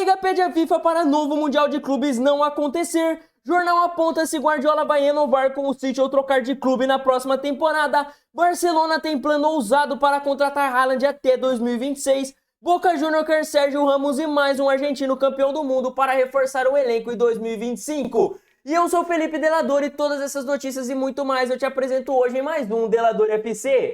Liga pede a FIFA para novo Mundial de Clubes não acontecer. Jornal aponta se Guardiola vai renovar com o City ou trocar de clube na próxima temporada. Barcelona tem plano ousado para contratar Haaland até 2026. Boca Juniors quer Sérgio Ramos e mais um argentino campeão do mundo para reforçar o elenco em 2025. E eu sou Felipe Delador e todas essas notícias e muito mais eu te apresento hoje em mais um Delador FC.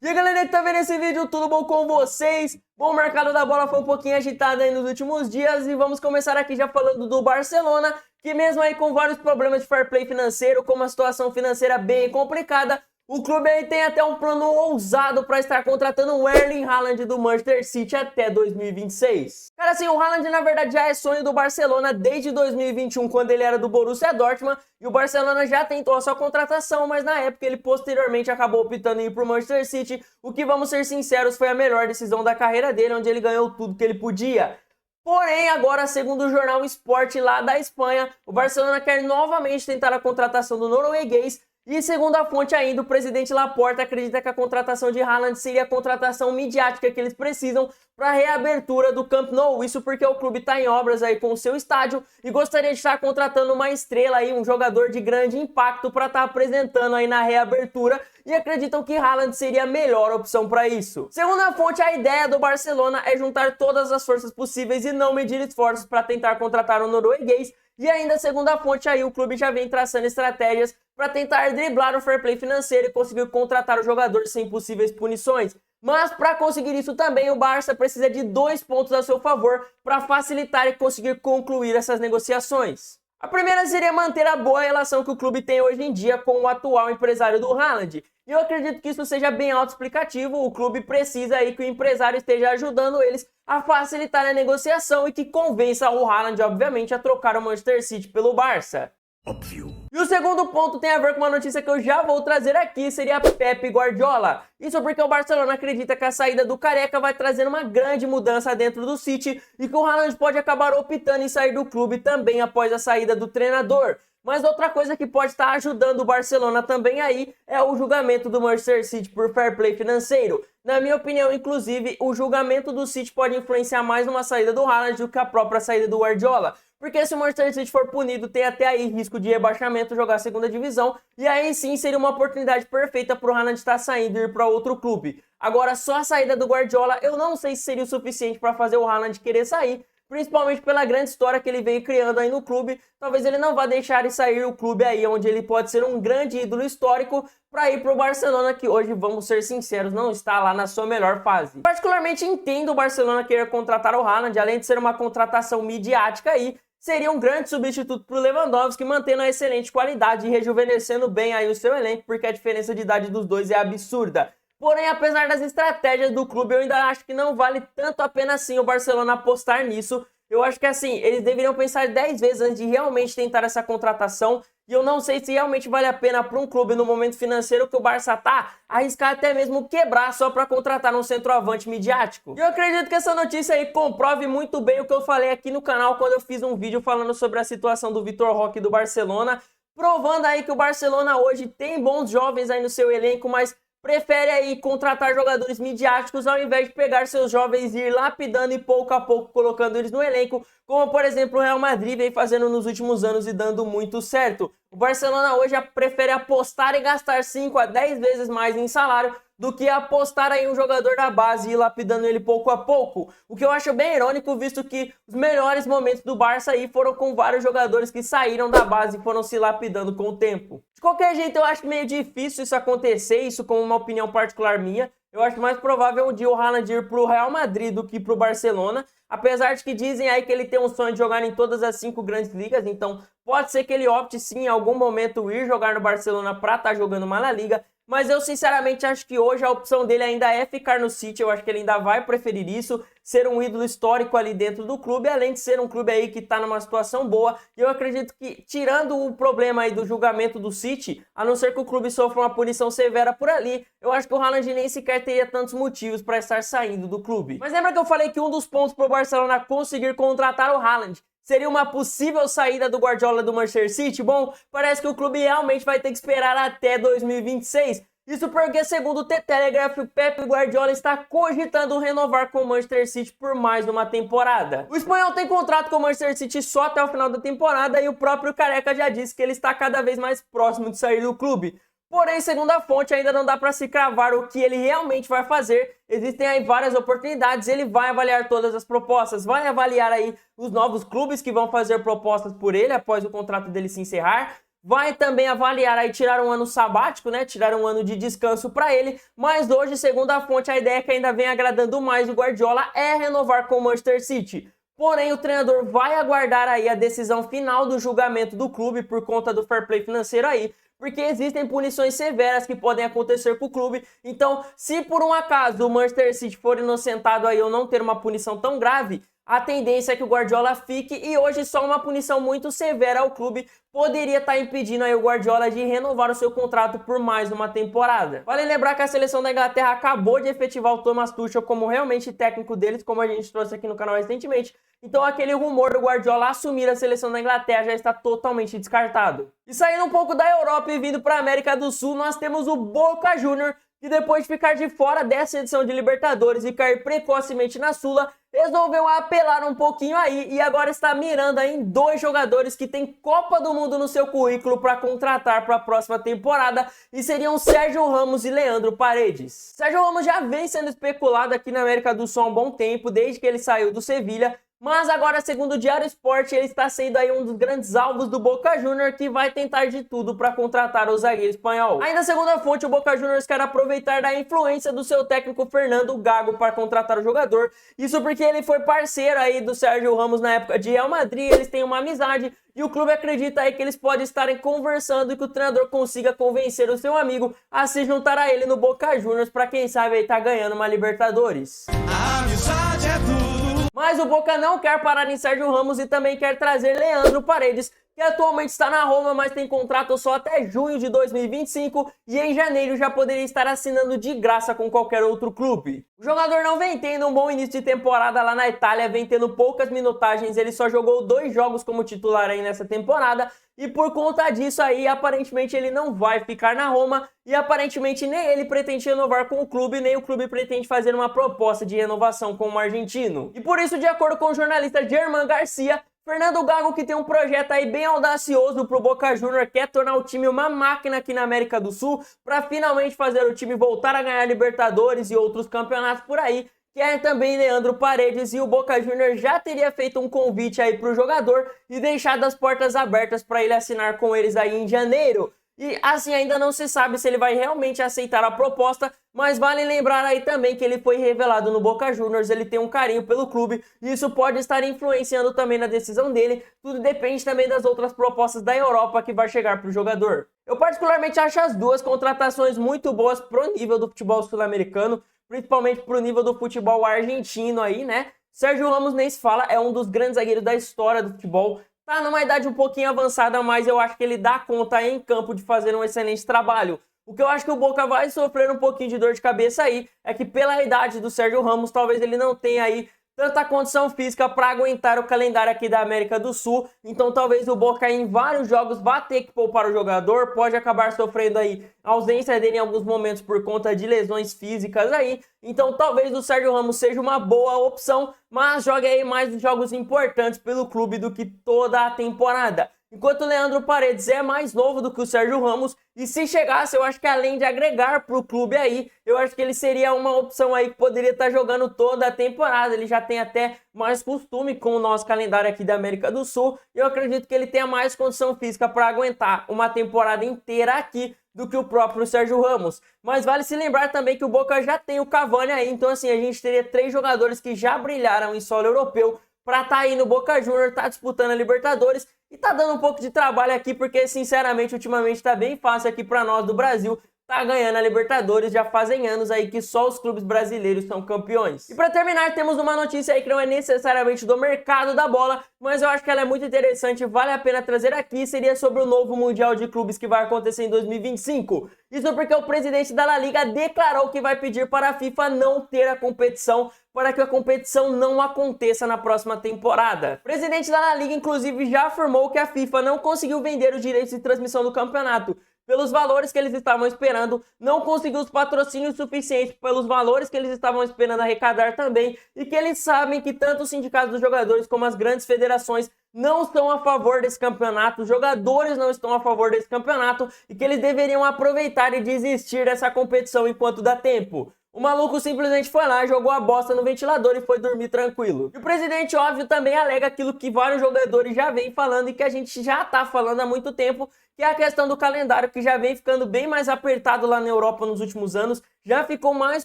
E aí galera que tá vendo esse vídeo, tudo bom com vocês? Bom, o mercado da bola foi um pouquinho agitado aí nos últimos dias e vamos começar aqui já falando do Barcelona, que mesmo aí com vários problemas de fair play financeiro, com uma situação financeira bem complicada, o clube aí tem até um plano ousado para estar contratando o Erling Haaland do Manchester City até 2026. Cara, assim, o Haaland na verdade já é sonho do Barcelona desde 2021, quando ele era do Borussia Dortmund, e o Barcelona já tentou a sua contratação, mas na época ele posteriormente acabou optando em ir para o Manchester City, o que, vamos ser sinceros, foi a melhor decisão da carreira dele, onde ele ganhou tudo que ele podia. Porém, agora, segundo o jornal Sport lá da Espanha, o Barcelona quer novamente tentar a contratação do norueguês. E segundo a fonte ainda, o presidente Laporta acredita que a contratação de Haaland seria a contratação midiática que eles precisam para a reabertura do Camp Nou. Isso porque o clube está em obras aí com o seu estádio e gostaria de estar contratando uma estrela aí, um jogador de grande impacto para estar apresentando aí na reabertura, e acreditam que Haaland seria a melhor opção para isso. Segundo a fonte, a ideia do Barcelona é juntar todas as forças possíveis e não medir esforços para tentar contratar um norueguês. E ainda, segundo a fonte aí, o clube já vem traçando estratégias para tentar driblar o fair play financeiro e conseguir contratar o jogador sem possíveis punições. Mas para conseguir isso também, o Barça precisa de 2 pontos a seu favor para facilitar e conseguir concluir essas negociações. A primeira seria manter a boa relação que o clube tem hoje em dia com o atual empresário do Haaland. E eu acredito que isso seja bem autoexplicativo. O clube precisa aí que o empresário esteja ajudando eles a facilitar a negociação e que convença o Haaland, obviamente, a trocar o Manchester City pelo Barça. Óbvio. E o segundo ponto tem a ver com uma notícia que eu já vou trazer aqui, seria Pep Guardiola. Isso porque o Barcelona acredita que a saída do Careca vai trazer uma grande mudança dentro do City e que o Haaland pode acabar optando em sair do clube também após a saída do treinador. Mas outra coisa que pode estar ajudando o Barcelona também aí é o julgamento do Manchester City por fair play financeiro. Na minha opinião, inclusive, o julgamento do City pode influenciar mais numa saída do Haaland do que a própria saída do Guardiola. Porque se o Manchester City for punido, tem até aí risco de rebaixamento, jogar a segunda divisão, e aí sim seria uma oportunidade perfeita para o Haaland estar saindo e ir para outro clube. Agora, só a saída do Guardiola, eu não sei se seria o suficiente para fazer o Haaland querer sair, principalmente pela grande história que ele vem criando aí no clube. Talvez ele não vá deixar de sair do clube aí, onde ele pode ser um grande ídolo histórico, para ir para o Barcelona, que hoje, vamos ser sinceros, não está lá na sua melhor fase. Particularmente entendo o Barcelona querer contratar o Haaland, além de ser uma contratação midiática aí, seria um grande substituto para o Lewandowski, mantendo a excelente qualidade e rejuvenescendo bem aí o seu elenco, porque a diferença de idade dos dois é absurda. Porém, apesar das estratégias do clube, eu ainda acho que não vale tanto a pena assim o Barcelona apostar nisso. Eu acho que assim, eles deveriam pensar 10 vezes antes de realmente tentar essa contratação. E eu não sei se realmente vale a pena para um clube no momento financeiro que o Barça tá, arriscar até mesmo quebrar só para contratar um centroavante midiático. E eu acredito que essa notícia aí comprove muito bem o que eu falei aqui no canal quando eu fiz um vídeo falando sobre a situação do Vitor Roque do Barcelona, provando aí que o Barcelona hoje tem bons jovens aí no seu elenco, mas prefere aí contratar jogadores midiáticos ao invés de pegar seus jovens e ir lapidando e pouco a pouco colocando eles no elenco, como por exemplo o Real Madrid vem fazendo nos últimos anos e dando muito certo. O Barcelona hoje prefere apostar e gastar 5 a 10 vezes mais em salário do que apostar aí um jogador da base e ir lapidando ele pouco a pouco. O que eu acho bem irônico, visto que os melhores momentos do Barça aí foram com vários jogadores que saíram da base e foram se lapidando com o tempo. De qualquer jeito, eu acho meio difícil isso acontecer, isso como uma opinião particular minha. Eu acho mais provável um dia o Haaland ir para o Real Madrid do que para o Barcelona, apesar de que dizem aí que ele tem um sonho de jogar em todas as 5 grandes ligas, então pode ser que ele opte sim em algum momento ir jogar no Barcelona para estar jogando uma La Liga, mas eu sinceramente acho que hoje a opção dele ainda é ficar no City. Eu acho que ele ainda vai preferir isso, ser um ídolo histórico ali dentro do clube, além de ser um clube aí que tá numa situação boa. E eu acredito que, tirando o problema aí do julgamento do City, a não ser que o clube sofra uma punição severa por ali, eu acho que o Haaland nem sequer teria tantos motivos para estar saindo do clube. Mas lembra que eu falei que um dos pontos pro Barcelona conseguir contratar o Haaland seria uma possível saída do Guardiola do Manchester City? Bom, parece que o clube realmente vai ter que esperar até 2026. Isso porque, segundo o The Telegraph, o Pep Guardiola está cogitando renovar com o Manchester City por mais uma temporada. O espanhol tem contrato com o Manchester City só até o final da temporada e o próprio Careca já disse que ele está cada vez mais próximo de sair do clube. Porém, segundo a fonte, ainda não dá para se cravar o que ele realmente vai fazer. Existem aí várias oportunidades, ele vai avaliar todas as propostas, vai avaliar aí os novos clubes que vão fazer propostas por ele após o contrato dele se encerrar. Vai também avaliar aí tirar um ano sabático, né? Tirar um ano de descanso para ele. Mas hoje, segundo a fonte, a ideia que ainda vem agradando mais o Guardiola é renovar com o Manchester City. Porém, o treinador vai aguardar aí a decisão final do julgamento do clube por conta do fair play financeiro aí, porque existem punições severas que podem acontecer com o clube. Então, se por um acaso o Manchester City for inocentado aí ou não ter uma punição tão grave, a tendência é que o Guardiola fique, e hoje só uma punição muito severa ao clube poderia estar impedindo aí o Guardiola de renovar o seu contrato por mais uma temporada. Vale lembrar que a seleção da Inglaterra acabou de efetivar o Thomas Tuchel como realmente técnico deles, como a gente trouxe aqui no canal recentemente. Então aquele rumor do Guardiola assumir a seleção da Inglaterra já está totalmente descartado. E saindo um pouco da Europa e vindo para a América do Sul, nós temos o Boca Juniors, que depois de ficar de fora dessa edição de Libertadores e cair precocemente na Sula, resolveu apelar um pouquinho aí e agora está mirando aí em dois jogadores que têm Copa do Mundo no seu currículo para contratar para a próxima temporada, e seriam Sérgio Ramos e Leandro Paredes. Sérgio Ramos já vem sendo especulado aqui na América do Sul há um bom tempo, desde que ele saiu do Sevilha. Mas agora, segundo o Diário Sport, ele está sendo aí um dos grandes alvos do Boca Juniors, que vai tentar de tudo para contratar o zagueiro espanhol. Ainda segundo a fonte, o Boca Juniors quer aproveitar da influência do seu técnico Fernando Gago para contratar o jogador. Isso porque ele foi parceiro aí do Sérgio Ramos na época de Real Madrid, eles têm uma amizade e o clube acredita aí que eles podem estarem conversando e que o treinador consiga convencer o seu amigo a se juntar a ele no Boca Juniors para quem sabe aí tá ganhando uma Libertadores. A amizade é tudo. Mas o Boca não quer parar em Sérgio Ramos e também quer trazer Leandro Paredes, que atualmente está na Roma, mas tem contrato só até junho de 2025 e em janeiro já poderia estar assinando de graça com qualquer outro clube. O jogador não vem tendo um bom início de temporada lá na Itália, vem tendo poucas minutagens, ele só jogou 2 jogos como titular aí nessa temporada e por conta disso aí, aparentemente ele não vai ficar na Roma e aparentemente nem ele pretende renovar com o clube, nem o clube pretende fazer uma proposta de renovação com o argentino. E por isso, de acordo com o jornalista Germán Garcia, Fernando Gago, que tem um projeto aí bem audacioso pro Boca Juniors, quer tornar o time uma máquina aqui na América do Sul para finalmente fazer o time voltar a ganhar Libertadores e outros campeonatos por aí. Quer também Leandro Paredes e o Boca Juniors já teria feito um convite aí pro jogador e deixado as portas abertas para ele assinar com eles aí em janeiro. E assim, ainda não se sabe se ele vai realmente aceitar a proposta, mas vale lembrar aí também que ele foi revelado no Boca Juniors, ele tem um carinho pelo clube, e isso pode estar influenciando também na decisão dele, tudo depende também das outras propostas da Europa que vai chegar para o jogador. Eu particularmente acho as duas contratações muito boas pro nível do futebol sul-americano, principalmente pro nível do futebol argentino aí, né? Sérgio Ramos nem se fala, é um dos grandes zagueiros da história do futebol. Tá numa idade um pouquinho avançada, mas eu acho que ele dá conta aí em campo de fazer um excelente trabalho. O que eu acho que o Boca vai sofrer um pouquinho de dor de cabeça aí é que pela idade do Sérgio Ramos, talvez ele não tenha aí tanta condição física para aguentar o calendário aqui da América do Sul. Então talvez o Boca em vários jogos vá ter que poupar o jogador, pode acabar sofrendo aí a ausência dele em alguns momentos por conta de lesões físicas aí. Então talvez o Sérgio Ramos seja uma boa opção, mas jogue aí mais os jogos importantes pelo clube do que toda a temporada. Enquanto o Leandro Paredes é mais novo do que o Sérgio Ramos, e se chegasse, eu acho que além de agregar para o clube aí, eu acho que ele seria uma opção aí que poderia estar jogando toda a temporada. Ele já tem até mais costume com o nosso calendário aqui da América do Sul, e eu acredito que ele tenha mais condição física para aguentar uma temporada inteira aqui do que o próprio Sérgio Ramos. Mas vale se lembrar também que o Boca já tem o Cavani aí, então assim, a gente teria 3 jogadores que já brilharam em solo europeu para estar aí no Boca Juniors, tá disputando a Libertadores e tá dando um pouco de trabalho aqui, porque sinceramente ultimamente tá bem fácil aqui para nós do Brasil, tá ganhando a Libertadores, já fazem anos aí que só os clubes brasileiros são campeões. E para terminar, temos uma notícia aí que não é necessariamente do mercado da bola, mas eu acho que ela é muito interessante, vale a pena trazer aqui, seria sobre o novo Mundial de Clubes que vai acontecer em 2025. Isso porque o presidente da La Liga declarou que vai pedir para a FIFA não ter a competição, para que a competição não aconteça na próxima temporada. O presidente da La Liga, inclusive, já afirmou que a FIFA não conseguiu vender os direitos de transmissão do campeonato, pelos valores que eles estavam esperando, não conseguiu os patrocínios suficientes pelos valores que eles estavam esperando arrecadar também, e que eles sabem que tanto os sindicatos dos jogadores como as grandes federações não estão a favor desse campeonato, os jogadores não estão a favor desse campeonato, e que eles deveriam aproveitar e desistir dessa competição enquanto dá tempo. O maluco simplesmente foi lá, jogou a bosta no ventilador e foi dormir tranquilo. E o presidente, óbvio, também alega aquilo que vários jogadores já vêm falando e que a gente já tá falando há muito tempo, que é a questão do calendário, que já vem ficando bem mais apertado lá na Europa nos últimos anos, já ficou mais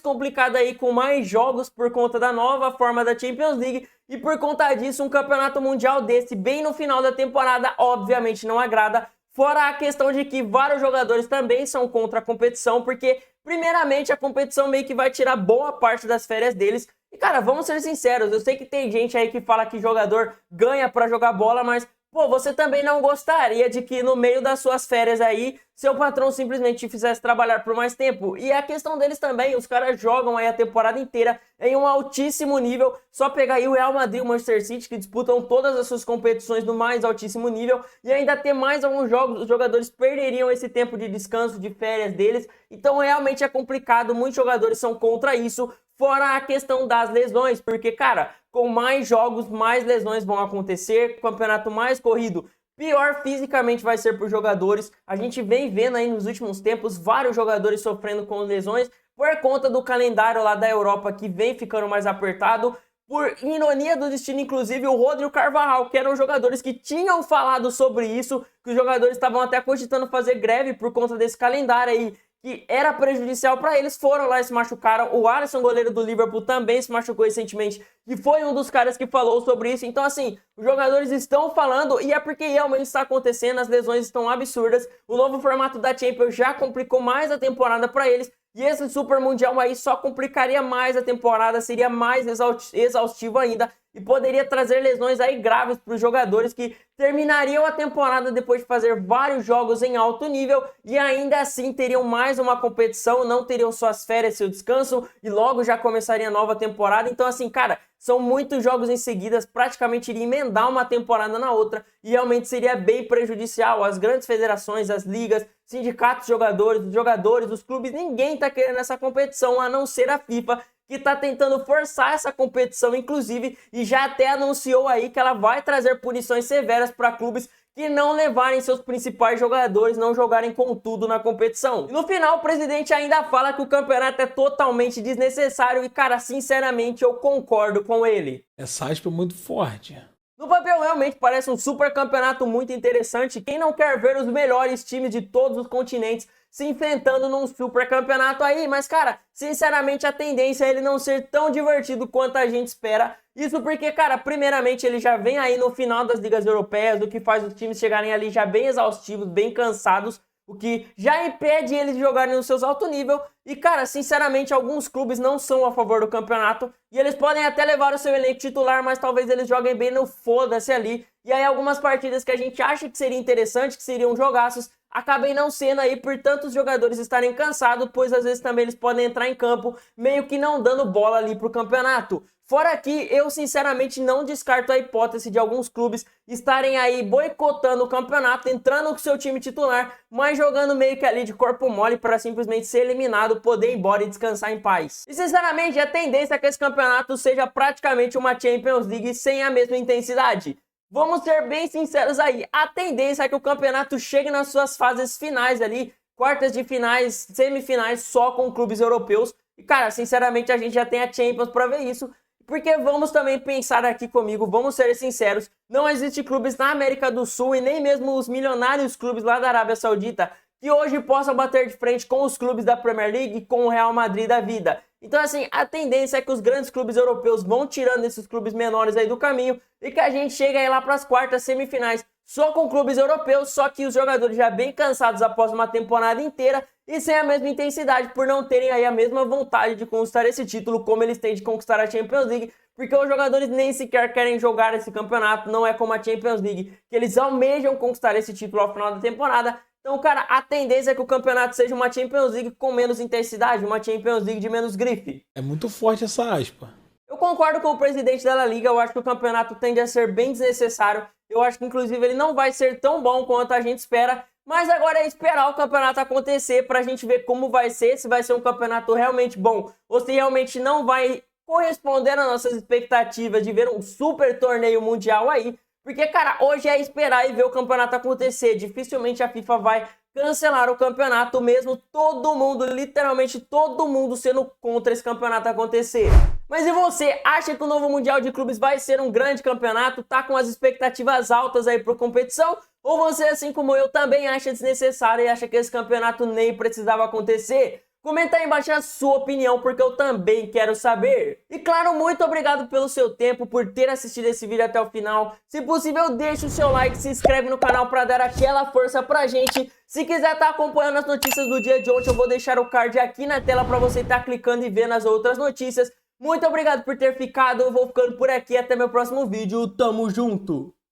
complicado aí com mais jogos por conta da nova forma da Champions League, e por conta disso um campeonato mundial desse, bem no final da temporada, obviamente não agrada. Fora a questão de que vários jogadores também são contra a competição, porque primeiramente a competição meio que vai tirar boa parte das férias deles. E cara, vamos ser sinceros, eu sei que tem gente aí que fala que jogador ganha pra jogar bola, mas pô, você também não gostaria de que no meio das suas férias aí, seu patrão simplesmente te fizesse trabalhar por mais tempo? E a questão deles também, os caras jogam aí a temporada inteira em um altíssimo nível. Só pegar aí o Real Madrid e o Manchester City, que disputam todas as suas competições no mais altíssimo nível, e ainda ter mais alguns jogos, os jogadores perderiam esse tempo de descanso, de férias deles. Então realmente é complicado, muitos jogadores são contra isso. Fora a questão das lesões, porque, cara, com mais jogos, mais lesões vão acontecer, campeonato mais corrido, pior fisicamente vai ser para os jogadores. A gente vem vendo aí nos últimos tempos vários jogadores sofrendo com lesões por conta do calendário lá da Europa que vem ficando mais apertado. Por ironia do destino, inclusive, o Rodrigo Carvajal, que eram jogadores que tinham falado sobre isso, que os jogadores estavam até cogitando fazer greve por conta desse calendário aí, que era prejudicial para eles, foram lá e se machucaram. O Alisson, goleiro do Liverpool, também se machucou recentemente e foi um dos caras que falou sobre isso. Então, assim, os jogadores estão falando e é porque realmente está acontecendo, as lesões estão absurdas. O novo formato da Champions já complicou mais a temporada para eles e esse Super Mundial aí só complicaria mais a temporada, seria mais exaustivo ainda e poderia trazer lesões aí graves para os jogadores que terminariam a temporada depois de fazer vários jogos em alto nível e ainda assim teriam mais uma competição, não teriam suas férias, seu descanso e logo já começaria a nova temporada. Então assim, cara, são muitos jogos em seguida, praticamente iria emendar uma temporada na outra e realmente seria bem prejudicial. As grandes federações, as ligas, sindicatos, jogadores, os clubes, ninguém tá querendo essa competição a não ser a FIFA, que tá tentando forçar essa competição, inclusive, e já até anunciou aí que ela vai trazer punições severas para clubes que não levarem seus principais jogadores, não jogarem com tudo na competição. E no final, o presidente ainda fala que o campeonato é totalmente desnecessário e, cara, sinceramente, eu concordo com ele. Essa aspa é muito forte. No papel, realmente parece um super campeonato muito interessante. Quem não quer ver os melhores times de todos os continentes se enfrentando num super campeonato aí? Mas, cara, sinceramente, a tendência é ele não ser tão divertido quanto a gente espera. Isso porque, cara, primeiramente ele já vem aí no final das ligas europeias, o que faz os times chegarem ali já bem exaustivos, bem cansados, o que já impede eles de jogarem nos seus alto nível. E, cara, sinceramente, alguns clubes não são a favor do campeonato e eles podem até levar o seu elenco titular, mas talvez eles joguem bem no foda-se ali. E aí algumas partidas que a gente acha que seria interessante, que seriam jogaços, acabem não sendo aí por tantos jogadores estarem cansados, pois às vezes também eles podem entrar em campo meio que não dando bola ali pro campeonato. Fora que eu sinceramente não descarto a hipótese de alguns clubes estarem aí boicotando o campeonato, entrando com seu time titular, mas jogando meio que ali de corpo mole para simplesmente ser eliminado, poder ir embora e descansar em paz. E sinceramente a tendência é que esse campeonato seja praticamente uma Champions League sem a mesma intensidade. Vamos ser bem sinceros aí, a tendência é que o campeonato chegue nas suas fases finais ali, quartas de finais, semifinais só com clubes europeus. E cara, sinceramente a gente já tem a Champions para ver isso. Porque vamos também pensar aqui comigo, vamos ser sinceros, não existe clubes na América do Sul e nem mesmo os milionários clubes lá da Arábia Saudita que hoje possam bater de frente com os clubes da Premier League e com o Real Madrid da vida. Então assim, a tendência é que os grandes clubes europeus vão tirando esses clubes menores aí do caminho e que a gente chegue aí lá para as quartas, semifinais só com clubes europeus, só que os jogadores já bem cansados após uma temporada inteira e sem a mesma intensidade, por não terem aí a mesma vontade de conquistar esse título como eles têm de conquistar a Champions League, porque os jogadores nem sequer querem jogar esse campeonato, não é como a Champions League, que eles almejam conquistar esse título ao final da temporada. Então, cara, a tendência é que o campeonato seja uma Champions League com menos intensidade, uma Champions League de menos grife. É muito forte essa aspa. Eu concordo com o presidente da La Liga, eu acho que o campeonato tende a ser bem desnecessário. Eu acho que, inclusive, ele não vai ser tão bom quanto a gente espera, Mas agora é esperar o campeonato acontecer pra gente ver como vai ser, se vai ser um campeonato realmente bom ou se realmente não vai corresponder às nossas expectativas de ver um super torneio mundial aí. Porque, cara, hoje é esperar e ver o campeonato acontecer. Dificilmente a FIFA vai cancelar o campeonato, mesmo todo mundo, literalmente todo mundo sendo contra esse campeonato acontecer. Mas e você, acha que o novo Mundial de Clubes vai ser um grande campeonato? Tá com as expectativas altas aí pra competição? Ou você, assim como eu, também acha desnecessário e acha que esse campeonato nem precisava acontecer? Comenta aí embaixo a sua opinião, porque eu também quero saber. E claro, muito obrigado pelo seu tempo, por ter assistido esse vídeo até o final. Se possível, deixa o seu like, se inscreve no canal para dar aquela força pra gente. Se quiser estar acompanhando as notícias do dia de ontem, eu vou deixar o card aqui na tela para você estar clicando e vendo as outras notícias. Muito obrigado por ter ficado, eu vou ficando por aqui, até meu próximo vídeo, tamo junto!